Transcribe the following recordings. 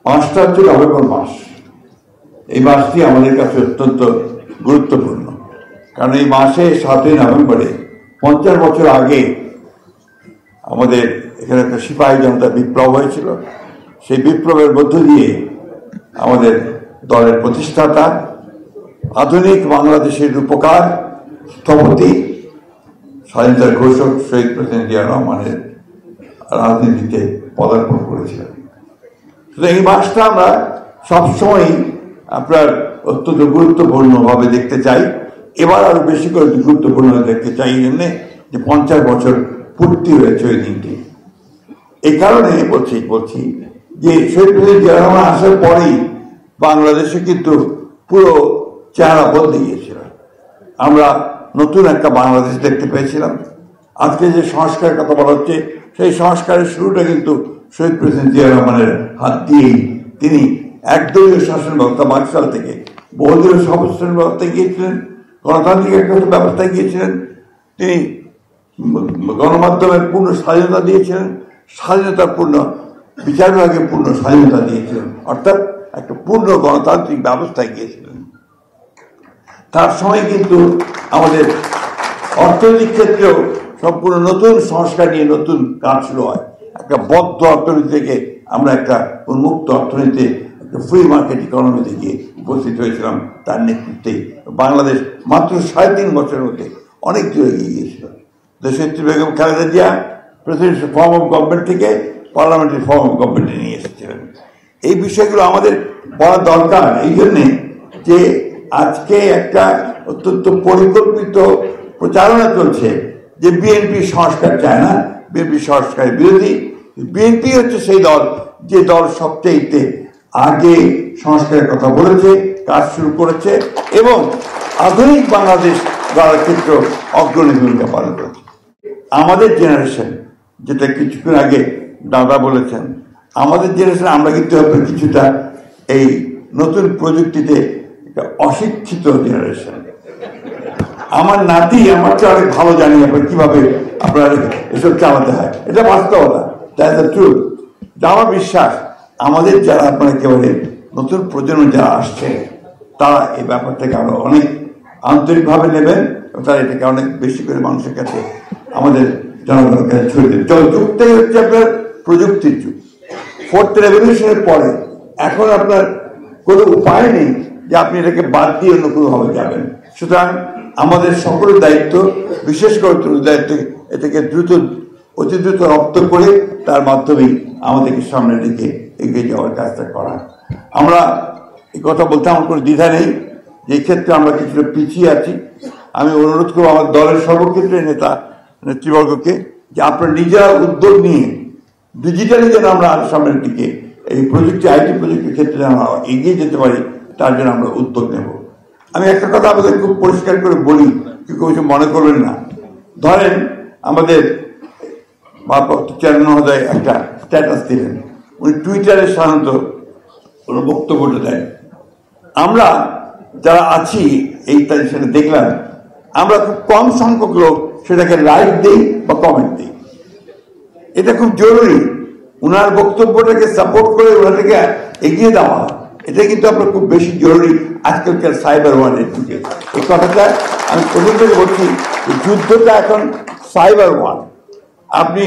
মাসটা হচ্ছে নভেম্বর মাস। এই মাসটি আমাদের কাছে অত্যন্ত গুরুত্বপূর্ণ, কারণ এই মাসে 7ই নভেম্বরে 50 বছর আগে আমাদের এখানে একটা সিপাহী জনতা বিপ্লব হয়েছিল। সেই বিপ্লবের মধ্য দিয়ে আমাদের দলের প্রতিষ্ঠাতা, আধুনিক বাংলাদেশের রূপকার, স্থপতি, স্বাধীনতার ঘোষক শহীদ প্রেসিডেন্ট জিয়া রহমানের রাজনীতিতে পদার্পণ করেছিলেন। এই মাসটা আমরা সবসময়ই আপনার অত্যন্ত গুরুত্বপূর্ণভাবে দেখতে চাই। এবার আরো বেশি করে গুরুত্বপূর্ণ দেখতে চাই এই জন্যে যে 50 বছর পূর্তি হয়েছে ওই দিনটি। এই কারণে বলছি যে শহীদ প্রেসিডেন্ট জিয়া রহমান আসার পরেই বাংলাদেশে কিন্তু পুরো চেহারা বদলে গিয়েছিল। আমরা নতুন একটা বাংলাদেশ দেখতে পেয়েছিলাম। আজকে যে সংস্কারের কথা বলা হচ্ছে, সেই সংস্কারের শুরুটা কিন্তু শহীদ প্রেসিডেন্ট জিয়া রহমানের হাত দিয়েই। তিনি একদলীয় শাসন ব্যবস্থা 22 সাল থেকে বহুদলীয় সমাজশাসন ব্যবস্থায় গিয়েছিলেন, গণতান্ত্রিক একটা ব্যবস্থায় গিয়েছিলেন। তিনি গণমাধ্যমের পূর্ণ স্বাধীনতা দিয়েছিলেন, স্বাধীনতাপূর্ণ বিচার বিভাগের পূর্ণ স্বাধীনতা দিয়েছিলেন, অর্থাৎ একটা পূর্ণ গণতান্ত্রিক ব্যবস্থায় গিয়েছিলেন। তার সময় কিন্তু আমাদের অর্থনৈতিক ক্ষেত্রেও সম্পূর্ণ নতুন সংস্কার নিয়ে নতুন কাজ শুরু হয়। একটা বদ্ধ অর্থনীতি থেকে আমরা একটা উন্মুক্ত অর্থনীতি, একটা ফ্রি মার্কেট ইকোনমিতে গিয়ে উপস্থিত হয়েছিলাম। তার নেতৃত্বে বাংলাদেশ মাত্র 3.5 বছরের মধ্যে অনেক দূরে এগিয়ে গিয়েছিল। দেশনেত্রী Begum Khaleda Zia presidential form of government থেকে পার্লামেন্টারি ফর্ম অফ গভর্নমেন্টে নিয়ে এসেছিলেন। এই বিষয়গুলো আমাদের বলা দরকার এই জন্যে যে আজকে একটা অত্যন্ত পরিকল্পিত প্রচারণা চলছে যে বিএনপি সংস্কার চায় না, বিএনপি সংস্কারের বিরোধী। বিএনপি হচ্ছে সেই দল যে দল সবচেয়ে আগে সংস্কারের কথা বলেছে, কাজ শুরু করেছে এবং আধুনিক বাংলাদেশ গড়ার ক্ষেত্রে অগ্রণী ভূমিকা পালন করেছে। আমাদের জেনারেশন, যেটা কিছুক্ষণ আগে দাদা বলেছেন, আমাদের জেনারেশন আমরা কিন্তু কিছুটা এই নতুন প্রযুক্তিতে একটা অশিক্ষিত জেনারেশন। আমার নাতি আমার চেয়ে অনেক ভালো জানি আপনার কিভাবে আপনার এসব চালাতে হয়। এটা বাস্তবতা, দ্যাটস দ্য ট্রুথ। আমার বিশ্বাস আমাদের যারা আপনার একেবারে নতুন প্রজন্ম যারা আসছে, তারা এই ব্যাপারটাকে আরো অনেক আন্তরিকভাবে নেবেন এবং তারা এটাকে অনেক বেশি করে মানুষের কাছে, আমাদের জনগণের কাছে ছড়িয়ে দেবেন। যুগটাই হচ্ছে আপনার প্রযুক্তির যুগ। 4th রেভলিউশনের পরে এখন আপনার কোনো উপায় নেই যে আপনি এটাকে বাদ দিয়ে অন্য কোনোভাবে যাবেন। সুতরাং আমাদের সকলের দায়িত্ব, বিশেষ করে দায়িত্ব, এটাকে অতি দ্রুত রপ্ত করে তার মাধ্যমেই আমাদেরকে সামনের দিকে এগিয়ে যাওয়ার কাজটা করা। আমরা এই কথা বলতে আমার কোনো দ্বিধা নেই যে ক্ষেত্রে আমরা কিছুটা পিছিয়ে আছি। আমি অনুরোধ করবো আমার দলের সর্বক্ষেত্রে নেতৃবর্গকে যে আপনারা নিজেরা উদ্যোগ নিয়ে ডিজিটালি যেন আমরা সামনের দিকে এই প্রযুক্তি, আইটি প্রযুক্তির ক্ষেত্রে আমরা এগিয়ে যেতে পারি, তার জন্য আমরা উদ্যোগ নেব। আমি একটা কথা আমাদের খুব পরিষ্কার করে বলি, কেউ কিছু মনে করবেন না। ধরেন আমাদের ভারপ্রাপ্ত চেয়ারম্যান মহোদয় একটা স্ট্যাটাস দিলেন, উনি টুইটারে সাধারণত কোনো বক্তব্যটা দেন। আমরা যারা আছি এই সেটা দেখলাম, আমরা খুব কম সংখ্যক লোক সেটাকে লাইক দিই বা কমেন্ট দিই। এটা খুব জরুরি। উনার বক্তব্যটাকে সাপোর্ট করে ওনাটাকে এগিয়ে দেওয়া, এটা কিন্তু আপনার খুব বেশি জরুরি আজকালকার সাইবার ওয়ার্ল্ডের যুগে। এই কথাটা আমি প্রথম থেকে বলছি, যুদ্ধটা এখন সাইবার ওয়ার্ল্ড। আপনি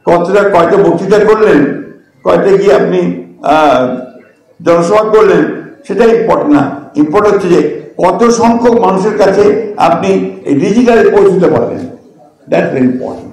কয়টা বক্তৃতা করলেন, কয়টা গিয়ে আপনি জনসভা করলেন, সেটা ইম্পর্টেন্ট না। ইম্পর্টেন্ট হচ্ছে যে কত সংখ্যক মানুষের কাছে আপনি এই ডিজিটালে পৌঁছতে পারবেন, দ্যাটস ভেরি ইম্পর্টেন্ট।